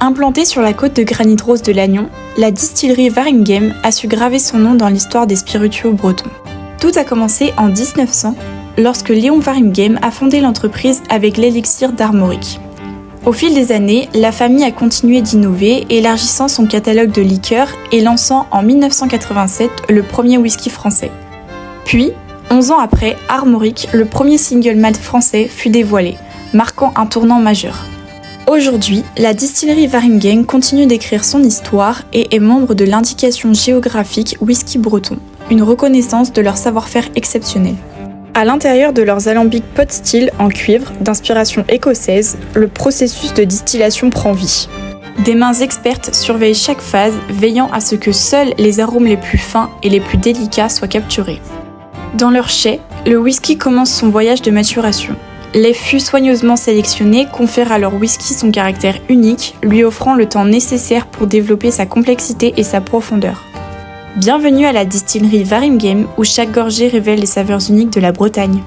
Implantée sur la côte de granit rose de Lannion, la distillerie Waregem a su graver son nom dans l'histoire des spiritueux bretons. Tout a commencé en 1900, lorsque Léon Waregem a fondé l'entreprise avec l'élixir d'Armorique. Au fil des années, la famille a continué d'innover, élargissant son catalogue de liqueurs et lançant en 1987 le premier whisky français. Puis, 11 ans après, Armorique, le premier single malt français, fut dévoilé, marquant un tournant majeur. Aujourd'hui, la distillerie Waregem continue d'écrire son histoire et est membre de l'indication géographique Whisky Breton, une reconnaissance de leur savoir-faire exceptionnel. À l'intérieur de leurs alambics pot still en cuivre d'inspiration écossaise, le processus de distillation prend vie. Des mains expertes surveillent chaque phase, veillant à ce que seuls les arômes les plus fins et les plus délicats soient capturés. Dans leur chai, le whisky commence son voyage de maturation. Les fûts soigneusement sélectionnés confèrent à leur whisky son caractère unique, lui offrant le temps nécessaire pour développer sa complexité et sa profondeur. Bienvenue à la distillerie Waregem où chaque gorgée révèle les saveurs uniques de la Bretagne.